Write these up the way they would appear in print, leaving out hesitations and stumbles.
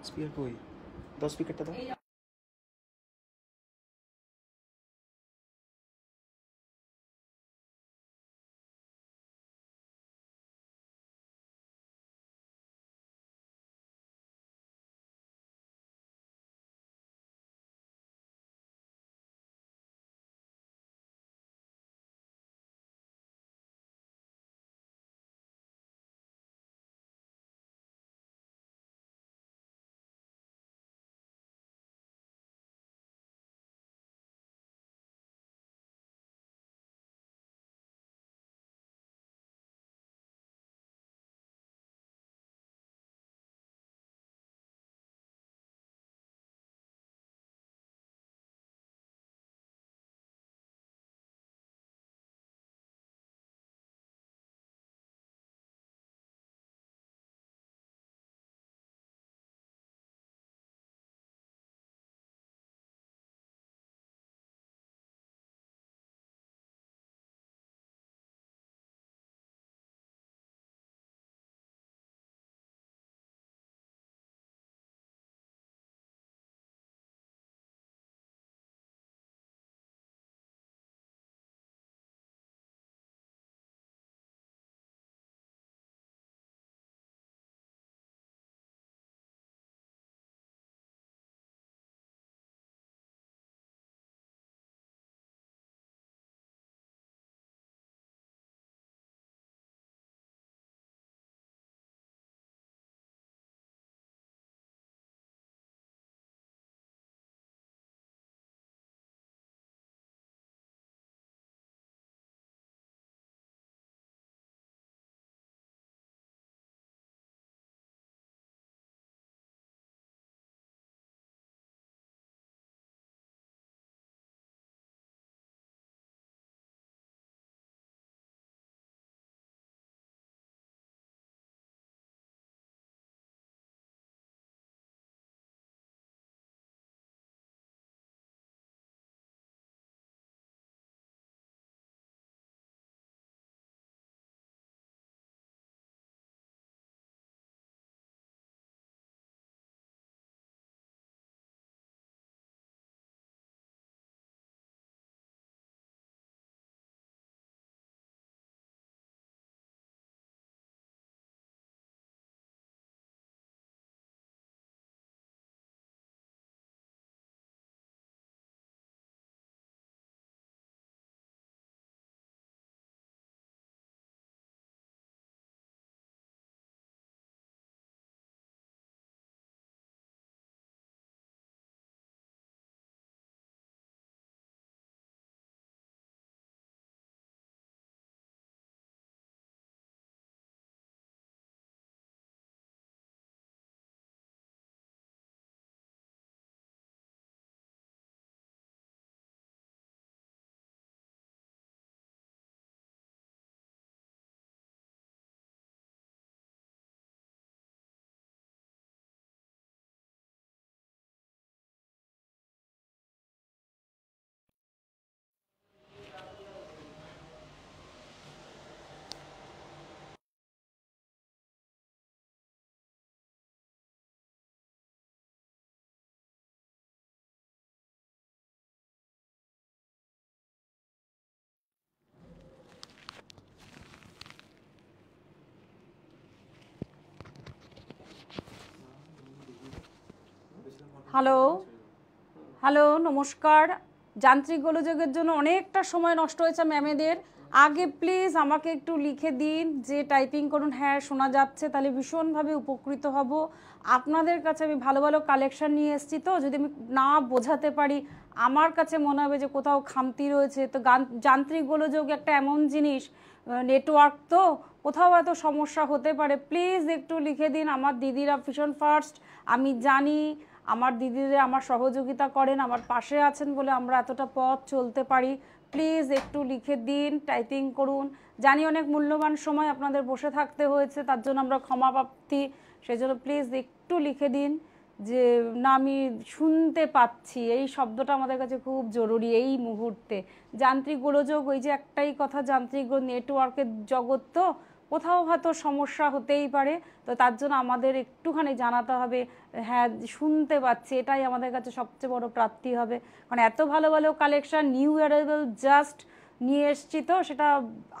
Speaker কই? দাও স্পিকারটা দাও। হ্যালো হ্যালো নমস্কার। যান্ত্রিক গোলযোগের জন্য অনেকটা সময় নষ্ট হয়েছে ম্যামেদের। আগে প্লিজ আমাকে একটু লিখে দিন যে টাইপিং করুন, হ্যাঁ শোনা যাচ্ছে, তাহলে ভীষণভাবে উপকৃত হব। আপনাদের কাছে আমি ভালো ভালো কালেকশান নিয়ে এসেছি, তো যদি আমি না বোঝাতে পারি আমার কাছে মনে হবে যে কোথাও খামতি রয়েছে। তো যান্ত্রিক গোলযোগ একটা এমন জিনিস, নেটওয়ার্ক তো কোথাও এত সমস্যা হতে পারে। প্লিজ একটু লিখে দিন। আমার দিদিরা ভীষণ ফার্স্ট, আমি জানি আমার দিদিরা আমার সহযোগিতা করেন, আমার পাশে আছেন বলে আমরা এতটা পথ চলতে পারি। প্লিজ একটু লিখে দিন, টাইপিং করুন। জানি অনেক মূল্যবান সময় আপনাদের বসে থাকতে হয়েছে, তার জন্য আমরা ক্ষমা প্রার্থী। সেই জন্য প্লিজ একটু লিখে দিন যে না আমি শুনতে পাচ্ছি, এই শব্দটা আমাদের কাছে খুব জরুরি এই মুহূর্তে। যান্ত্রিক গোলযোগ, ওই যে একটাই কথা, যান্ত্রিক নেটওয়ার্কের জগৎ তো কোথাও হয়তো সমস্যা হতেই পারে, তো তার জন্য আমাদের একটুখানি জানাতে হবে, হ্যাঁ শুনতে পাচ্ছি, এটাই আমাদের কাছে সবচেয়ে বড় প্রাপ্তি হবে। কারণ এত ভালো ভালো কালেকশন নিউ অ্যারাইভেল জাস্ট নিয়ে এসছি, তো সেটা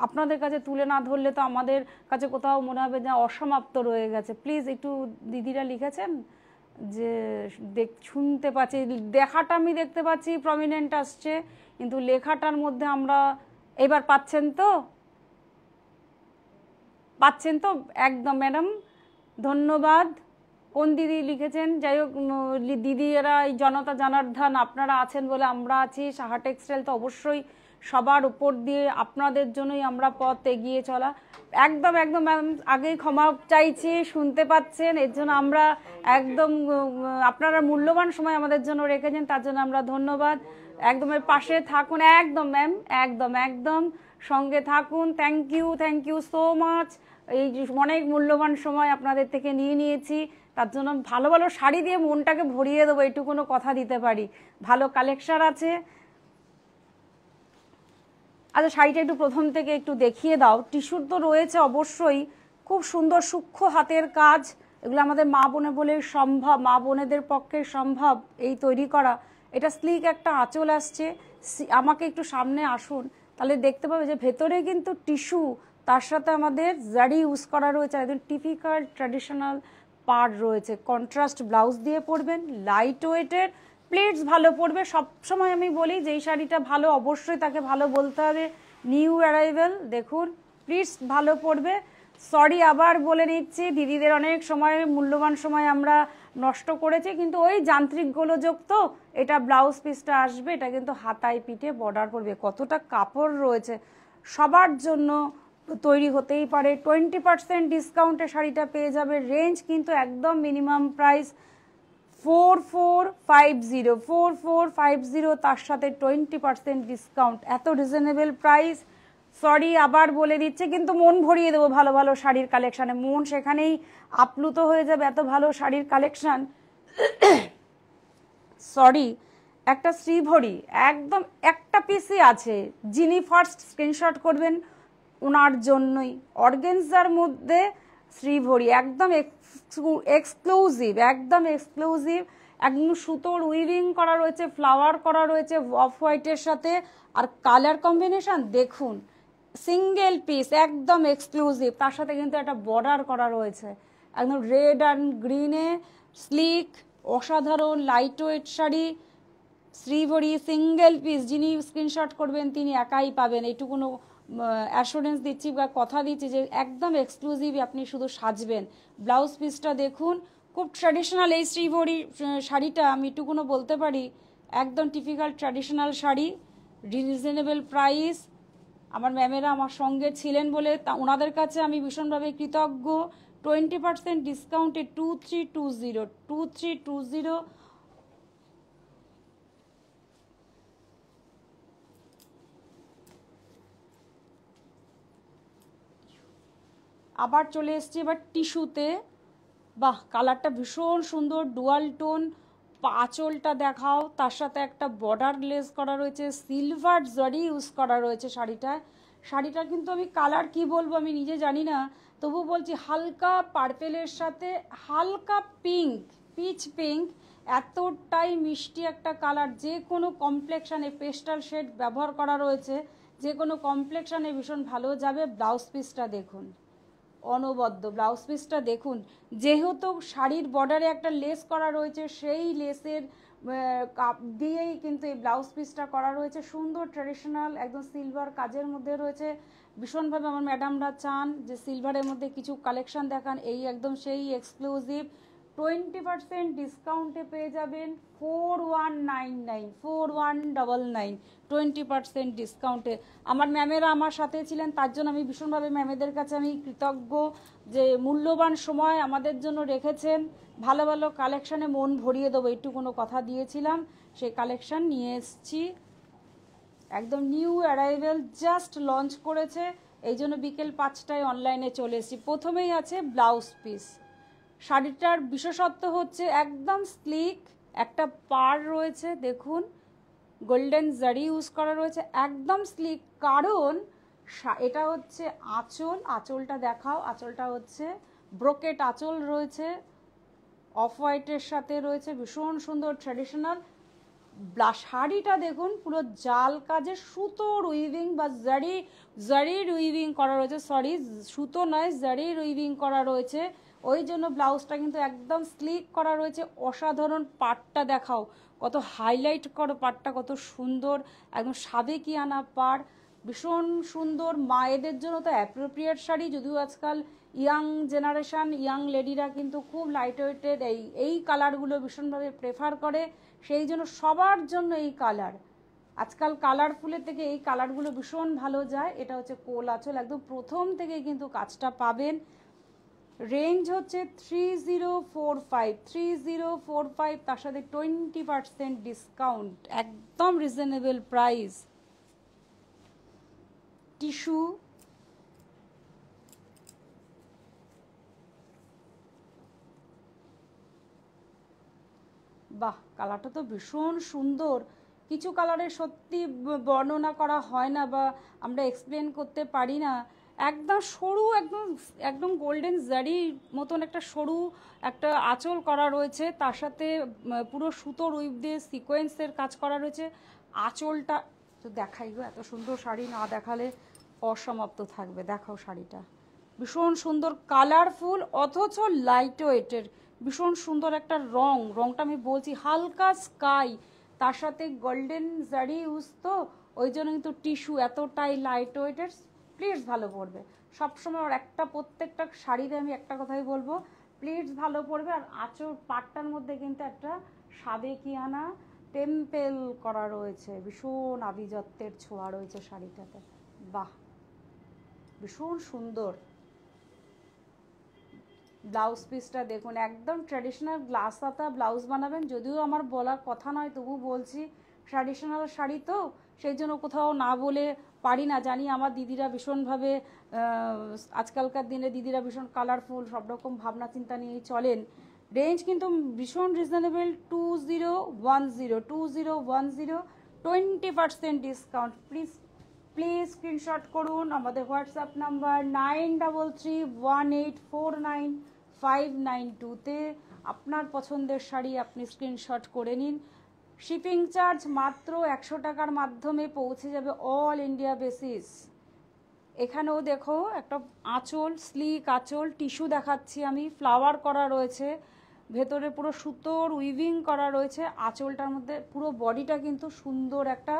আপনাদের কাছে তুলে না ধরলে তো আমাদের কাছে কোথাও মনে হবে যে অসমাপ্ত রয়ে গেছে। প্লিজ একটু দিদিরা লিখেছেন যে শুনতে পাচ্ছি, দেখাটা আমি দেখতে পাচ্ছি প্রমিনেন্ট আসছে, কিন্তু লেখাটার মধ্যে আমরা এবার পাচ্ছেন তো একদম ম্যাডাম ধন্যবাদ। কোন দিদি লিখেছেন? যাই হোক দিদিরা, এই জনতা জনার্দন আপনারা আছেন বলে আমরা আছি। সাহা টেক্সটাইল তো অবশ্যই সবার উপর দিয়ে, আপনাদের জন্যই আমরা পথ এগিয়ে চলা। একদম একদম ম্যাম, আগেই ক্ষমা চাইছি, শুনতে পাচ্ছেন, এর জন্য আমরা একদম, আপনারা মূল্যবান সময় আমাদের জন্য রেখেছেন, তার জন্য আমরা ধন্যবাদ। একদম এর পাশে থাকুন, একদম ম্যাম, একদম একদম সঙ্গে থাকুন। Thank you so much. এই অনেক মূল্যবান সময় আপনাদের থেকে নিয়েছি, তার জন্য ভালো ভালো শাড়ি দিয়ে মনটাকে ভরিয়ে দেবো, এইটুকুনো কথা দিতে পারি। ভালো কালেকশন আছে। আচ্ছা, শাড়িটা একটু প্রথম থেকে একটু দেখিয়ে দাও। টিস্যুর তো রয়েছে অবশ্যই, খুব সুন্দর সূক্ষ্ম হাতের কাজ, এগুলো আমাদের মা বোনে বলে সম্ভব, মা বোনেদের পক্ষে সম্ভব এই তৈরি করা। এটা স্লিক একটা আঁচল আসছে। আমাকে একটু সামনে আসুন, তাহলে দেখতে পাবে যে ভেতরে কিন্তু টিস্যু, তার সাথে আমাদের জারি ইউজ করা রয়েছে, একদম টিপিক্যাল ট্র্যাডিশনাল পাড় রয়েছে। কন্ট্রাস্ট ব্লাউজ দিয়ে পরবেন, লাইট ওয়েটের, প্লেটস ভালো পড়বে। সবসময় আমি বলি যেই শাড়িটা ভালো অবশ্যই তাকে ভালো বলতে হবে। নিউ অ্যারাইভেল দেখুন, প্লিটস ভালো পড়বে। সরি আবার বলে নিচ্ছি, দিদিদের অনেক সময় মূল্যবান সময় আমরা নষ্ট করেছি, কিন্তু ওই যান্ত্রিক গোলযোগ তো, এটা ব্লাউজ পিসটা আসবে, এটা কিন্তু হাতায় পিঠে বর্ডার পড়বে। কতটা কাপড় রয়েছে, সবার জন্য তৈরি হতেই পারে। 20% ডিসকাউন্টে শাড়িটা পেয়ে যাবে। রেঞ্জ কিন্তু একদম মিনিমাম প্রাইস 4450, তার সাথে 20% ডিসকাউন্ট, এত রিজনেবল প্রাইস। সরি আবার বলে দিচ্ছে, কিন্তু মন ভরিয়ে দেবো ভালো ভালো শাড়ির কালেকশানে, মন সেখানেই আপ্লুত হয়ে যাবে, এত ভালো শাড়ির কালেকশান। সরি, একটা শ্রীভরি একদম একটা পিসই আছে, যিনি ফার্স্ট স্ক্রিনশট করবেন ওনার জন্যই। অর্গেনজার মধ্যে শ্রীভরি একদম এক্সক্লুসিভ, একদম সুতোর উইভিং করা রয়েছে, ফ্লাওয়ার করা রয়েছে অফ হোয়াইটের সাথে, আর কালার কম্বিনেশন দেখুন, সিঙ্গেল পিস একদম এক্সক্লুসিভ, তার সাথে কিন্তু একটা বর্ডার করা রয়েছে একদম রেড অ্যান্ড গ্রিনে। স্লিক অসাধারণ লাইট ওয়েট শাড়ি, শ্রীভরি সিঙ্গেল পিস, যিনি স্ক্রিনশট করবেন তিনি একাই পাবেন, এইটুকুনো অ্যাসুরেন্স দিচ্ছি বা কথা দিচ্ছি যে একদম এক্সক্লুসিভ, আপনি শুধু সাজবেন। ব্লাউজ পিসটা দেখুন, খুব ট্র্যাডিশনাল এই শ্রীভরি শাড়িটা, আমি এটুকুনো বলতে পারি একদম typical traditional sari, reasonable price. আমার ম্যামেরা আমার সঙ্গে ছিলেন বলে ওনাদের কাছে আমি ভীষণভাবে কৃতজ্ঞ। 20% ডিসকাউন্টে 2320। আবার চলে এসছি এবার টিস্যুতে। বাহ, কালারটা ভীষণ সুন্দর, ডুয়াল টোন। আঁচলটা দেখাও, তার সাথে একটা বর্ডার লেস করা রয়েছে, সিলভার জরি ইউজ করা রয়েছে শাড়িটা কিন্তু আমি কালার কি বলবো আমি নিজে জানি না, তবু বলছি হালকা পার্পেলের সাথে হালকা পিঙ্ক, পিচ পিঙ্ক, এতটাই মিষ্টি একটা কালার। যে কোনো কমপ্লেক্সানে পেস্টাল শেড ব্যবহার করা রয়েছে, যে কোনো কমপ্লেক্সানে ভীষণ ভালো যাবে। ব্লাউজ পিসটা দেখুন, অনবদ্য ব্লাউজ পিসটা দেখুন, যেহেতু শাড়ির বর্ডারে একটা লেস করা রয়েছে, সেই লেসের দিয়েই কিন্তু এই ব্লাউজ পিসটা করা রয়েছে। সুন্দর ট্র্যাডিশনাল একদম সিলভার কাজের মধ্যে রয়েছে। ভীষণভাবে আমার ম্যাডামরা চান যে সিলভারের মধ্যে কিছু কালেকশন দেখান, এই একদম সেই এক্সক্লুসিভ। 20% ডিসকাউন্টে পেয়ে যাবেন 4199, 20% ডিসকাউন্টে। আমার ম্যামেরা আমার সাথে ছিলেন, তার জন্য আমি ভীষণভাবে ম্যামেদের কাছে আমি কৃতজ্ঞ যে মূল্যবান সময় আমাদের জন্য রেখেছেন। ভালো ভালো কালেকশানে মন ভরিয়ে দেবো, একটু কোনো কথা দিয়েছিলাম, সেই কালেকশান নিয়ে এসছি। একদম নিউ অ্যারাইভেল, জাস্ট লঞ্চ করেছে, এই জন্য বিকেল 5টায় অনলাইনে চলে এসেছি। প্রথমেই আছে ব্লাউজ পিস। শাড়িটার বিশেষত্ব হচ্ছে একদম স্লিক, একটা পাড় রয়েছে দেখুন, গোল্ডেন জারি ইউজ করা রয়েছে, একদম স্লিক। কারণ এটা হচ্ছে আঁচল, আঁচলটা দেখাও। আঁচলটা হচ্ছে ব্রোকেট আঁচল রয়েছে, অফ হোয়াইটের সাথে রয়েছে, ভীষণ সুন্দর ট্র্যাডিশনাল। শাড়িটা দেখুন পুরো জাল কাজে সুতোর উইভিং বা জারির উইভিং করা রয়েছে, সরি সুতো নয় জারির উইভিং করা রয়েছে, ওই জন্য ব্লাউজটা কিন্তু একদম স্লিক করা রয়েছে। অসাধারণ পাড়টা দেখাও, কত হাইলাইট করো পাড়টা, কত সুন্দর, একদম সাবেকিয়ানা পাড়, ভীষণ সুন্দর। মায়েদের জন্য তো অ্যাপ্রোপ্রিয়েট শাড়ি, যদিও আজকাল ইয়াং জেনারেশান, ইয়াং লেডিরা কিন্তু খুব লাইট ওয়েটেড এই কালারগুলো ভীষণভাবে প্রেফার করে, সেই জন্য সবার জন্য এই কালার। আজকাল কালারফুলের থেকে এই কালারগুলো ভীষণ ভালো যায়। এটা হচ্ছে কোল আঁচল, একদম প্রথম থেকে কিন্তু কাজটা পাবেন। রেঞ্জ হচ্ছে 3045, তার সাথে 20% ডিসকাউন্ট, একদম রিজনেবল প্রাইস। টিস্যু, বাহ কালারটা তো ভীষণ সুন্দর। কিছু কালারের সত্যি বর্ণনা করা হয় না বা আমরা এক্সপ্লেন করতে পারি না। একদম সরু, একদম একদম গোল্ডেন জারি মতন একটা সরু একটা আঁচল করা রয়েছে, তার সাথে পুরো সুতোর উইভ দিয়ে সিকোয়েন্সের কাজ করা রয়েছে। আঁচলটা তো দেখাই গো, এত সুন্দর শাড়ি না দেখালে অসমাপ্ত থাকবে। দেখাও শাড়িটা, ভীষণ সুন্দর কালারফুল অথচ লাইট ওয়েটের, ভীষণ সুন্দর একটা রংটা আমি বলছি হালকা স্কাই, তার সাথে গোল্ডেন জারি ইউজ, তো ওই জন্য কিন্তু টিস্যু এতটাই লাইট ওয়েটের, প্লিজ ভালো পড়বে। সবসময় ওর একটা প্রত্যেকটা শাড়িতে আমি একটা কথাই বলবো, প্লিজ ভালো পড়বে। আর আঁচল পাটটার মধ্যে কিন্তু একটা সাবেকিয়ানা টেম্পেল করা রয়েছে, ভীষণ আভিজাত্যের ছোঁয়া রয়েছে শাড়িটাতে। বাহ ভীষণ সুন্দর। ব্লাউজ পিসটা দেখুন, একদম ট্র্যাডিশনাল গ্লাস হাতা ব্লাউজ বানাবেন, যদিও আমার বলার কথা নয় তবু বলছি, ট্র্যাডিশনাল শাড়ি তো সেই জন্য কোথাও না বলে পারি না। জানি আমার দিদিরা ভীষণভাবে, আজকালকার দিনে দিদিরা ভীষণ কালারফুল, সব রকম ভাবনা চিন্তা নিয়েই চলেন। রেঞ্জ কিন্তু ভীষণ রিজনেবল, 2010, 20% ডিসকাউন্ট। প্লিজ স্ক্রিনশট করুন। আমাদের হোয়াটসঅ্যাপ নাম্বার 9333184959তে আপনার পছন্দের শাড়ি আপনি স্ক্রিনশট করে নিন। শিপিং চার্জ মাত্র 100 টাকার মাধ্যমে পৌঁছে যাবে অল ইন্ডিয়া বেসিস। এখানেও দেখো একটা আঁচল, স্লিক আঁচল, টিস্যু দেখাচ্ছি আমি, ফ্লাওয়ার করা রয়েছে, ভেতরে পুরো সুতোর উইভিং করা রয়েছে। আঁচলটার মধ্যে পুরো বডিটা কিন্তু সুন্দর একটা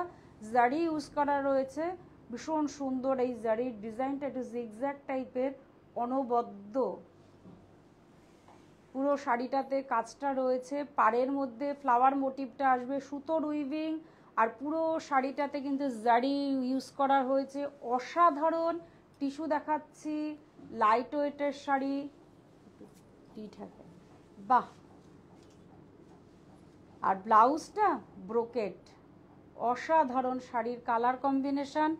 জারি ইউজ করা রয়েছে, ভীষণ সুন্দর। এই জারির ডিজাইনটা একটু জিগজ্যাগ টাইপের, অনবদ্য। পুরো শাড়িটাতে কাজটা রয়েছে, পাড়ের মধ্যে ফ্লাওয়ার মোটিভটা আসবে, সুতোর উইভিং, আর পুরো শাড়িটাতে কিন্তু জারি ইউজ করা হয়েছে, অসাধারণ। টিস্যু দেখাচ্ছি, লাইট ওয়েটের শাড়ি, বাহ। আর ব্লাউজটা ব্রোকেট, অসাধারণ শাড়ির কালার কম্বিনেশন।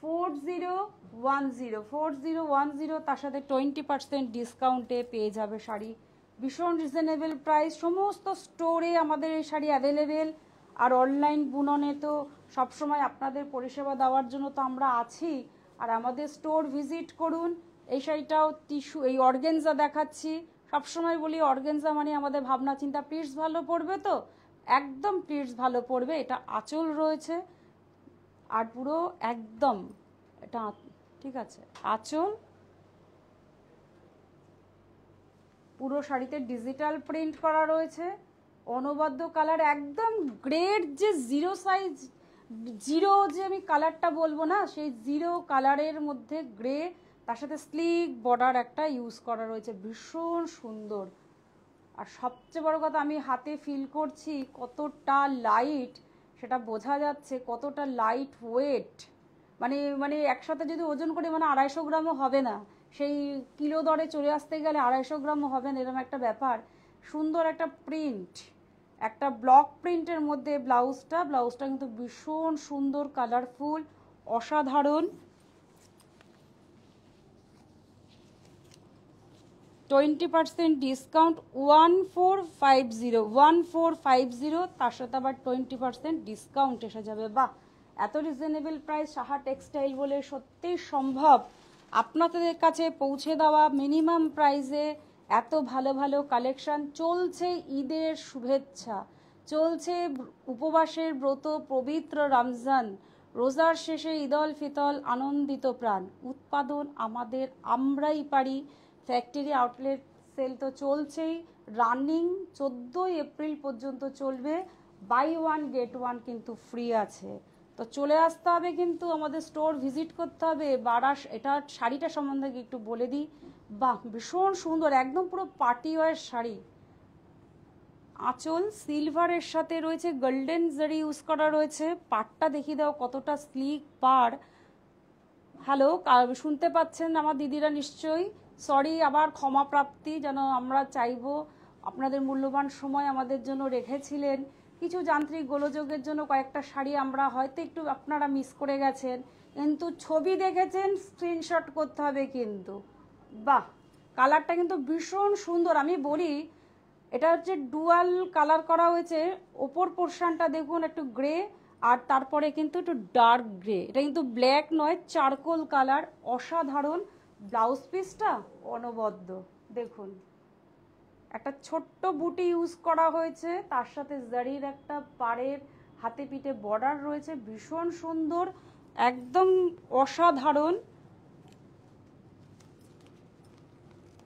4010, তার সাথে 20% ডিসকাউন্টে পেয়ে যাবে শাড়ি, ভীষণ রিজনেবল প্রাইস। সমস্ত স্টোরে আমাদের এই শাড়ি অ্যাভেলেবেল, আর অনলাইন বুননে তো সবসময় আপনাদের পরিষেবা দেওয়ার জন্য তো আমরা আছি। আর আমাদের স্টোর ভিজিট করুন। এই শাড়িটাও টিস্যু, এই অর্গেনজা দেখাচ্ছি, সবসময় বলি অর্গেনজা মানে আমাদের ভাবনা চিন্তা প্লিটস ভালো পড়বে, তো একদম প্লিটস ভালো পড়বে। এটা আঁচল রয়েছে, আর পুরো একদম এটা ঠিক আছে, আঁচল পুরো শাড়িতে ডিজিটাল প্রিন্ট করা রয়েছে, অনবদ্য কালার, একদম গ্রেড যে জিরো সাইজ, জিরো যে আমি কালারটা বলবো না, সেই জিরো কালারের মধ্যে গ্রে, তার সাথে স্লিক বর্ডার একটা ইউজ করা রয়েছে, ভীষণ সুন্দর। আর সবচেয়ে বড় কথা, আমি হাতে ফিল করছি কতটা লাইট, সেটা বোঝা যাচ্ছে, কতটা লাইট ওয়েট, মানে একসাথে যদি ওজন করে 250 গ্রামও হবে না, সেই কিলো দরে চলে আসতে গেলে 250 গ্রামও হবে না, এরকম একটা ব্যাপার। সুন্দর একটা প্রিন্ট, একটা ব্লক প্রিন্টের মধ্যে ব্লাউজটা কিন্তু ভীষণ সুন্দর, কালারফুল, অসাধারণ। 20% ডিসকাউন্ট, 1450, তার সাথে আবার 20% ডিসকাউন্ট এসে যাবে। বাহ, এত রিজনেবল প্রাইস সাহা টেক্সটাইল বলে সত্যিই সম্ভব আপনাদের কাছে পৌঁছে দেওয়া মিনিমাম প্রাইসে এত ভালো ভালো কালেকশন। চলছে ঈদের শুভেচ্ছা, চলছে উপবাসের ব্রত, পবিত্র রমজান, রোজার শেষে ঈদ উল ফিতর, আনন্দিত প্রাণ। উৎপাদন আমাদের, আমরাই পারি। ফ্যাক্টরি আউটলেট সেল তো চলছেই, রানিং 14 এপ্রিল পর্যন্ত চলবে। বাই ওয়ান গেট ওয়ান কিন্তু ফ্রি আছে। তো চলে আসতে হবে, কিন্তু আমাদের স্টোর ভিজিট করতে হবে। এটা শাড়িটা সম্বন্ধে একটু বলে দিই। বাহ, ভীষণ সুন্দর, একদম পুরো পার্টি ওয়্যার শাড়ি। আঁচল সিলভারের সাথে রয়েছে গোল্ডেন জারি ইউজ করা রয়েছে। পাড়টা দেখিয়ে দাও কতটা স্লিক পাড়। হ্যালো, শুনতে পাচ্ছেন আমার দিদিরা নিশ্চয়ই? সরি, আবার ক্ষমা প্রাপ্তি, যেন আমরা চাইবো আপনাদের মূল্যবান সময় আমাদের জন্য রেখেছিলেন। কিছু যান্ত্রিক গোলযোগের জন্য কয়েকটা শাড়ি আমরা হয়তো একটু আপনারা মিস করে গেছেন, কিন্তু ছবি দেখেছেন, স্ক্রিনশট করতে হবে কিন্তু। বাহ, কালারটা কিন্তু ভীষণ সুন্দর। আমি বলি এটা হচ্ছে ডুয়াল কালার করা হয়েছে। ওপর পোর্শনটা দেখুন একটু গ্রে, আর তারপরে কিন্তু একটু ডার্ক গ্রে। এটা কিন্তু ব্ল্যাক নয়, চারকোল কালার। অসাধারণ। ব্লাউজ পিসটা অনবদ্য, দেখুন একটা ছোট্ট বুটি ইউজ করা হয়েছে, তার সাথে জারির একটা পাড়ের হাতে পিঠে বর্ডার রয়েছে, ভীষণ সুন্দর, একদম অসাধারণ।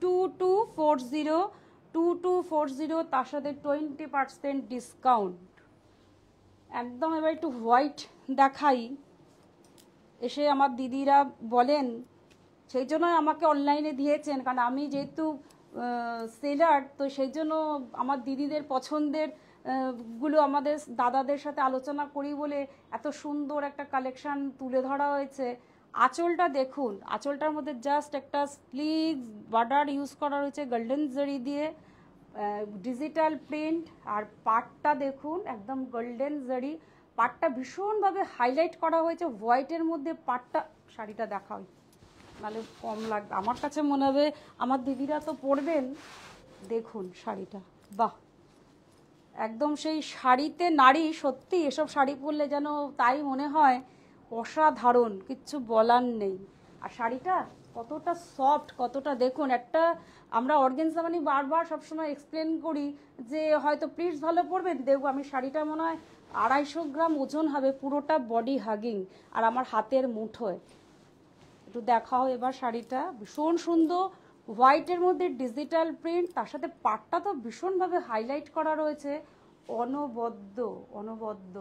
2240, তার সাথে 20% ডিসকাউন্ট। একদম এবার একটু হোয়াইট দেখাই। এসে আমার দিদিরা বলেন, সেই জন্যই আমাকে অনলাইনে দিয়েছেন, কারণ আমি যেহেতু সেলার, তো সেই জন্য আমার দিদিদের পছন্দের গুলো আমাদের দাদাদের সাথে আলোচনা করি বলে এত সুন্দর একটা কালেকশন তুলে ধরা হয়েছে। আঁচলটা দেখুন, আঁচলটার মধ্যে জাস্ট একটা স্লিক বর্ডার ইউজ করা রয়েছে গোল্ডেন জারি দিয়ে, ডিজিটাল প্রিন্ট। আর পাটটা দেখুন একদম গোল্ডেন জারি, পাটটা ভীষণভাবে হাইলাইট করা হয়েছে হোয়াইটের মধ্যে। পাটটা, শাড়িটা দেখাও নাহলে কম লাগবে, আমার কাছে মনে হবে আমার দিদিরা তো পরবেন। দেখুন শাড়িটা, বাহ, একদম সেই শাড়িতে নারী। সত্যি এসব শাড়ি পরলে যেন তাই মনে হয়, অসাধারণ, কিচ্ছু বলার নেই। আর শাড়িটা কতটা সফট, কতটা দেখুন, একটা আমরা অর্গানজা মানে বারবার সবসময় এক্সপ্লেন করি যে হয়তো প্লিজ ভালো পরবেন, দেখবো আমি শাড়িটা মনে হয় 250 গ্রাম ওজন হবে, পুরোটা বডি হাগিং, আর আমার হাতের মুঠোয়। একটু দেখাও এবার শাড়িটা, ভীষণ সুন্দর, হোয়াইটের মধ্যে ডিজিটাল প্রিন্ট, তার সাথে পাটটা তো ভীষণভাবে হাইলাইট করা রয়েছে। অনবদ্য, অনবদ্য,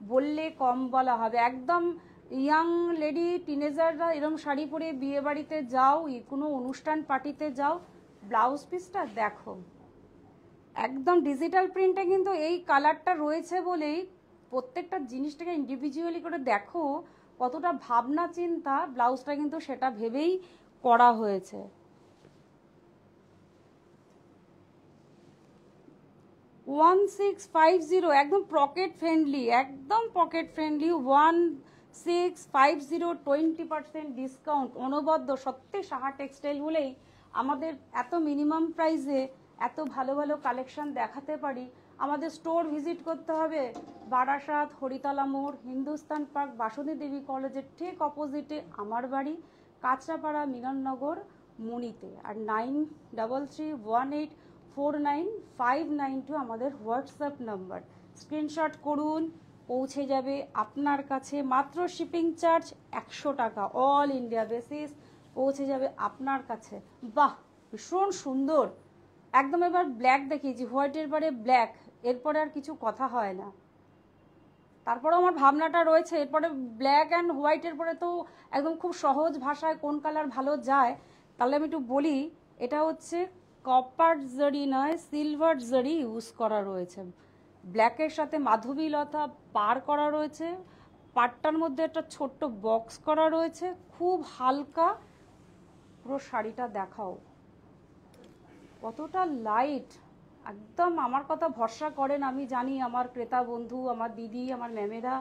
বললে কম বলা হবে। একদম ইয়াং লেডি, টিনেজাররা এরম শাড়ি পরে বিয়ে বাড়িতে যাও, কোনো অনুষ্ঠান পার্টিতে যাও। ব্লাউজ পিসটা দেখো, একদম ডিজিটাল প্রিন্টে কিন্তু এই কালারটা রয়েছে বলেই প্রত্যেকটা জিনিসটাকে ইন্ডিভিজুয়ালি করে দেখো কতটা ভাবনা চিন্তা। ব্লাউজটা কিন্তু সেটা ভেবেই করা হয়েছে। 1650, একদম পকেট ফ্রেন্ডলি, একদম পকেট ফ্রেন্ডলি। 1650, 20% ডিসকাউন্ট, অনবদ্য। সত্যি সাহা টেক্সটাইল বলেই আমাদের এত মিনিমাম প্রাইসে এত ভালো ভালো কালেকশন দেখাতে পারি। আমাদের স্টোর ভিজিট করতে হবে বারাসাত, হরিতলা মোড়, হিন্দুস্তান পার্ক, বাসন্তী দেবী কলেজের ঠিক অপোজিটে আমার বাড়ি, কাঁচরাপাড়া, মিলননগর, মুনিতে। আর 9331849592 আমাদের হোয়াটসঅ্যাপ নাম্বার। স্ক্রিনশট করুন, পৌঁছে যাবে আপনার কাছে। মাত্র শিপিং চার্জ 100 টাকা, অল ইন্ডিয়া বেসিস পৌঁছে যাবে আপনার কাছে। বাহ, ভীষণ সুন্দর। একদম এবার ব্ল্যাক দেখিয়েছি, হোয়াইটের পরে ব্ল্যাক, এরপরে আর কিছু কথা হয় না। তারপরেও আমার ভাবনাটা রয়েছে, এরপরে ব্ল্যাক অ্যান্ড হোয়াইটের পরে তো একদম খুব সহজ ভাষায় কোন কালার ভালো যায়, তাহলে আমি একটু বলি। এটা হচ্ছে কপার জারি নয়, সিলভার জারি ইউজ করা রয়েছে। ব্ল্যাকের সাথে মাধবীলতা পার করা রয়েছে, পাটটার মধ্যে একটা ছোট্ট বক্স করা রয়েছে, খুব হালকা। পুরো শাড়িটা দেখাও কতটা লাইট, একদম আমার কথা ভরসা করেন। আমি জানি আমার ক্রেতা বন্ধু, আমার দিদি, আমার ম্যামেরা,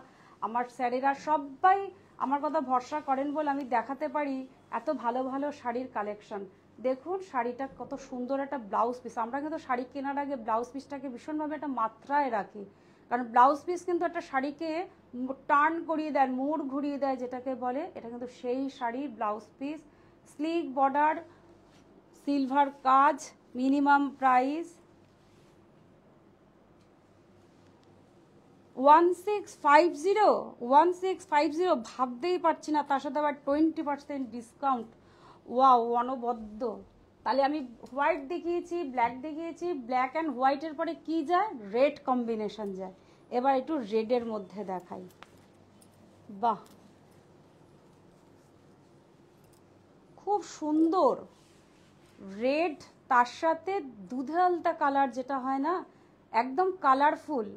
আমার স্যারেরা সবাই আমার কথা ভরসা করেন বলে আমি দেখাতে পারি এত ভালো ভালো শাড়ির কালেকশন। দেখুন শাড়িটা কত সুন্দর একটা ব্লাউজ পিস। আমরা কিন্তু শাড়ি কেনার আগে ব্লাউজ পিসটাকে ভীষণভাবে একটা মাত্রায় রাখি, কারণ ব্লাউজ পিস কিন্তু একটা শাড়িকে টার্ন করিয়ে দেয়, মোড় ঘুরিয়ে দেয় যেটাকে বলে, এটা কিন্তু সেই শাড়ির blouse piece. Slick border, silver কাজ, মিনিমাম প্রাইস 1650, ভাবতেই পারছি না, তার সাথে আবার 20% ডিসকাউন্ট। ওয়াও, অনবদ্য। তাহলে আমি হোয়াইট দেখিয়েছি, ব্ল্যাক দেখিয়েছি, ব্ল্যাক অ্যান্ড হোয়াইটের পরে কি যায়, রেড কম্বিনেশন যায়। এবার একটু রেডের মধ্যে দেখাই। বাহ, খুব সুন্দর রেড, তার সাথে দুধে আলতা কালার, যেটা হয় না, একদম কালারফুল।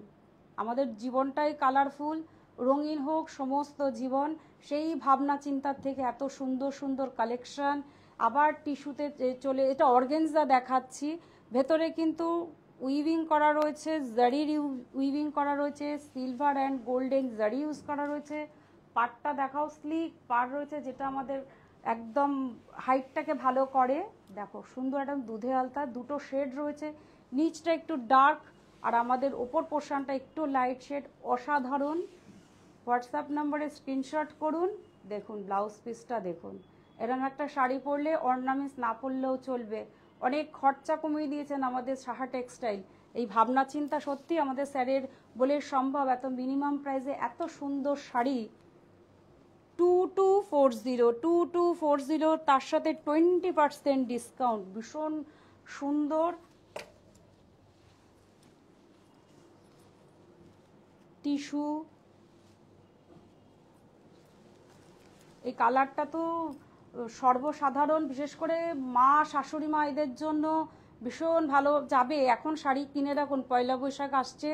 আমাদের জীবনটাই কালারফুল, রঙিন হোক সমস্ত জীবন, সেই ভাবনা চিন্তার থেকে এত সুন্দর সুন্দর কালেকশন। আবার টিস্যুতে চলে, এটা অর্গেনজা দেখাচ্ছি, ভেতরে কিন্তু উইভিং করা রয়েছে, জারির উইভিং করা রয়েছে, সিলভার অ্যান্ড গোল্ডেন জারি ইউজ করা রয়েছে। পাড়টা দেখাও, স্লিক পাড় রয়েছে, যেটা আমাদের একদম হাইটটাকে ভালো করে। দেখো সুন্দর একদম দুধে আলতা, দুটো শেড রয়েছে, নিচটা একটু ডার্ক আর আমাদের ওপর পোর্শনটা একটু লাইট শেড, অসাধারণ। হোয়াটসঅ্যাপ নাম্বারে স্ক্রিনশট করুন। দেখুন ব্লাউজ পিসটা দেখুন, এরকম একটা শাড়ি পরলে অর্নামেন্টস না পরলেও চলবে। অনেক খরচা কমিয়ে দিয়েছেন আমাদের সাহা টেক্সটাইল। এই ভাবনা চিন্তা সত্যি আমাদের স্যারের বলে সম্ভব, এত মিনিমাম প্রাইসে এত সুন্দর শাড়ি। 2240, তার সাথে 20% ডিসকাউন্ট, ভীষণ সুন্দর। টিস্যু, এই কালারটা তো সর্বসাধারণ, বিশেষ করে মা, শাশুড়ি মা, এদের জন্য ভীষণ ভালো যাবে। এখন শাড়ি কিনে রাখুন, পয়লা বৈশাখ আসছে,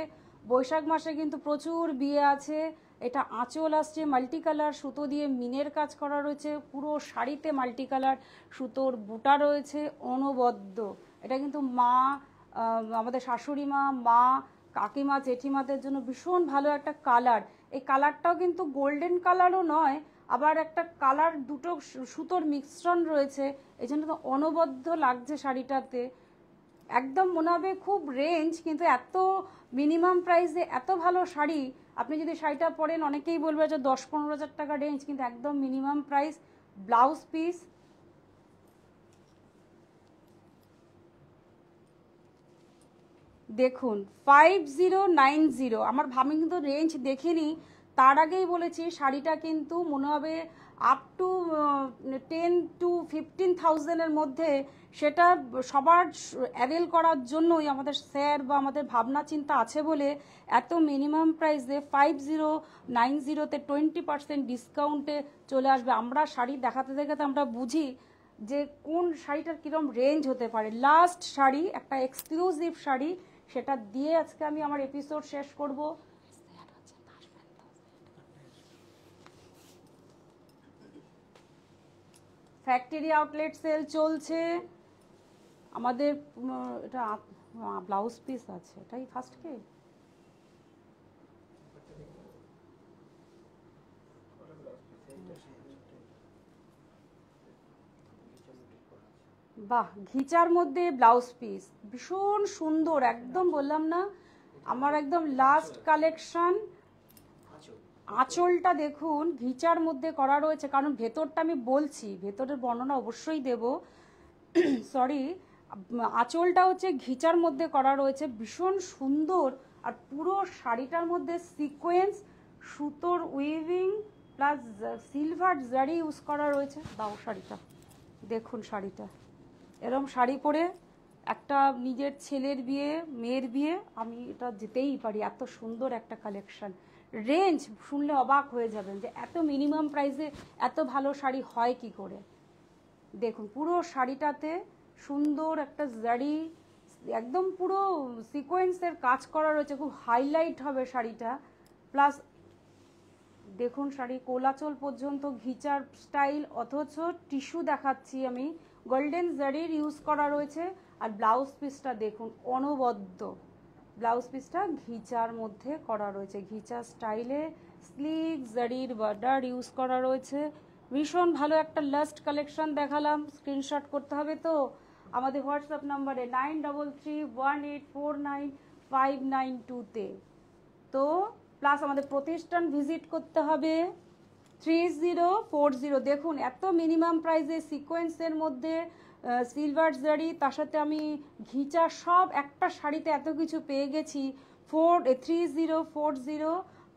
বৈশাখ মাসে কিন্তু প্রচুর বিয়ে আছে। এটা আঁচল আসছে মাল্টি কালার, সুতো দিয়ে মিনের কাজ করা রয়েছে, পুরো শাড়িতে মাল্টি কালার সুতোর বুটা রয়েছে, অনবদ্য। এটা কিন্তু মা, আমাদের শাশুড়ি মা, মা, কাকিমা, জেঠিমাদের জন্য ভীষণ ভালো একটা কালার। এই কালারটাও কিন্তু গোল্ডেন কালারও নয়, আবার একটা কালার, দুটো সুতোর মিশ্রণ রয়েছে, এই জন্য তো অনবদ্য লাগছে শাড়িটাতে। একদম মনে হবে খুব রেঞ্জ, কিন্তু এত মিনিমাম প্রাইসে এত ভালো শাড়ি। আপনি যদি শাড়িটা পরেন, অনেকেই বলবে যে 10-15 হাজার টাকা রেঞ্জ, কিন্তু একদম মিনিমাম প্রাইস। ব্লাউজ পিস দেখুন 5090। আমার ভাবি কিন্তু রেঞ্জ দেখিনি, তার আগেই বলেছি শাড়িটা কিন্তু মনে হবে আপ টু 10-15,000-এর মধ্যে। সেটা সবার অ্যাভেল করার জন্যই আমাদের স্যার বা আমাদের ভাবনা চিন্তা আছে বলে এত মিনিমাম প্রাইসে 5090-তে 20% ডিসকাউন্টে চলে আসবে। আমরা শাড়ি দেখাতে দেখাতে আমরা বুঝি যে কোন শাড়িটার কীরকম রেঞ্জ হতে পারে। লাস্ট শাড়ি, একটা এক্সক্লুসিভ শাড়ি, সেটা দিয়ে আজকে আমি আমার এপিসোড শেষ করব। ফ্যাক্টরি আউটলেট সেল চলছে আমাদের। এটা ব্লাউজ পিস আছে, এটাই ফার্স্ট কে। বাহ, ঘিচার মধ্যে ব্লাউজ পিস ভীষণ সুন্দর, একদম বললাম না আমার একদম লাস্ট কালেকশন। আঁচলটা দেখুন ঘিচার মধ্যে করা রয়েছে, কারণ ভেতরটা আমি বলছি, ভেতরের বর্ণনা অবশ্যই দেব, সরি। আঁচলটা হচ্ছে ঘিচার মধ্যে করা রয়েছে, ভীষণ সুন্দর। আর পুরো শাড়িটার মধ্যে সিকোয়েন্স, সুতোর উইভিং প্লাস সিলভার জারি ইউজ করা রয়েছে। দাও শাড়িটা দেখুন, শাড়িটা এরম শাড়ি পরে একটা নিজের ছেলের বিয়ে, মেয়ের বিয়ে, আমি এটা যেতেই পারি। এত সুন্দর একটা কালেকশন, রেঞ্জ শুনলে অবাক হয়ে যাবেন যে এত মিনিমাম প্রাইসে এত ভালো শাড়ি হয় কি করে। দেখুন পুরো শাড়িটাতে সুন্দর একটা জারি, একদম পুরো সিকোয়েন্সের কাজ করা রয়েছে, খুব হাইলাইট হবে শাড়িটা। প্লাস দেখুন শাড়ি কোলাচল পর্যন্ত ঘিচার স্টাইল, অথচ টিস্যু দেখাচ্ছি আমি, গোল্ডেন জারির ইউজ করা রয়েছে। আর ব্লাউজ পিসটা দেখুন অনবদ্য, ব্লাউজ পিসটা ঘিচার মধ্যে করা রয়েছে, ঘিচা স্টাইলে স্লিক জারির বর্ডার ইউজ করা রয়েছে। ভীষণ ভালো একটা লাস্ট কালেকশন দেখালাম, স্ক্রিনশট করতে হবে তো আমাদের হোয়াটসঅ্যাপ নাম্বারে 9331849592-তে। তো প্লাস আমাদের প্রতিষ্ঠান ভিজিট করতে হবে 3040। দেখুন এত মিনিমাম প্রাইসে সিকোয়েন্সের মধ্যে সিলভার জারি, তার সাথে আমি ঘিচা সব একটা শাড়িতে এত কিছু পেয়ে গেছি। 3040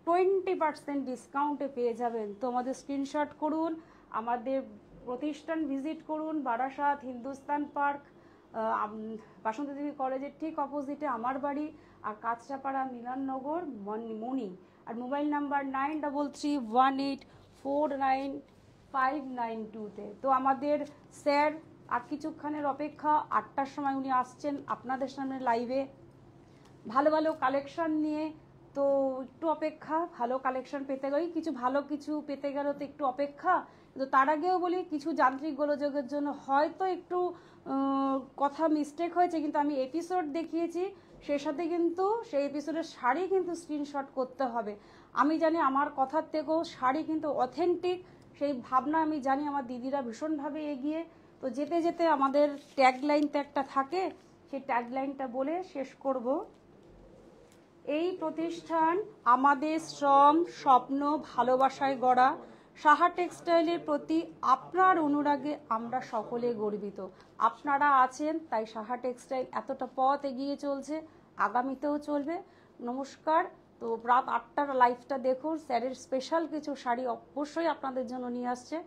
20% ডিসকাউন্টে পেয়ে যাবেন। তো আমাদের স্ক্রিনশট করুন, আমাদের প্রতিষ্ঠান ভিজিট করুন, বারাসাত হিন্দুস্তান পার্ক, বাসন্তী দেবী কলেজের ঠিক অপোজিটে আমার বাড়ি, আর কাঁচরাপাড়া মিলননগর মণি। আর মোবাইল নাম্বার 9333495992-তে। তো আমাদের স্যার আর কিছুক্ষণের অপেক্ষা, 8টার সময় উনি আসছেন আপনাদের সামনে লাইভে ভালো ভালো কালেকশন নিয়ে। তো একটু অপেক্ষা, ভালো কালেকশন পেতে গেলেই কিছু পেতে গেলে তো একটু অপেক্ষা। তো তার আগেও বলি, কিছু যান্ত্রিক গোলযোগের জন্য হয়তো একটু কথা মিস্টেক হয়েছে, কিন্তু আমি এপিসোড দেখিয়েছি, সেই সাথে কিন্তু সেই এপিসোডের শাড়ি কিন্তু স্ক্রিনশট করতে হবে। আমি জানি আমার কথার থেকেও শাড়ি কিন্তু অথেন্টিক, সেই ভাবনা আমি জানি আমার দিদিরা ভীষণভাবে এগিয়ে। তো যেতে যেতে আমাদের ট্যাগলাইনটা একটা থাকে, সেই ট্যাগলাইনটা বলে শেষ করব। এই প্রতিষ্ঠান আমাদের শ্রম, স্বপ্ন, ভালোবাসায় গড়া। সাহা টেক্সটাইলের প্রতি আপনার অনুরাগে আমরা সকলে গর্বিত। আপনারা আছেন তাই সাহা টেক্সটাইল এতটা পথ এগিয়ে চলছে, আগামীতেও চলবে। নমস্কার। তো রাত 8টার লাইভটা দেখুন, স্যারের স্পেশাল কিছু শাড়ি অবশ্যই আপনাদের জন্য নিয়ে আসছে।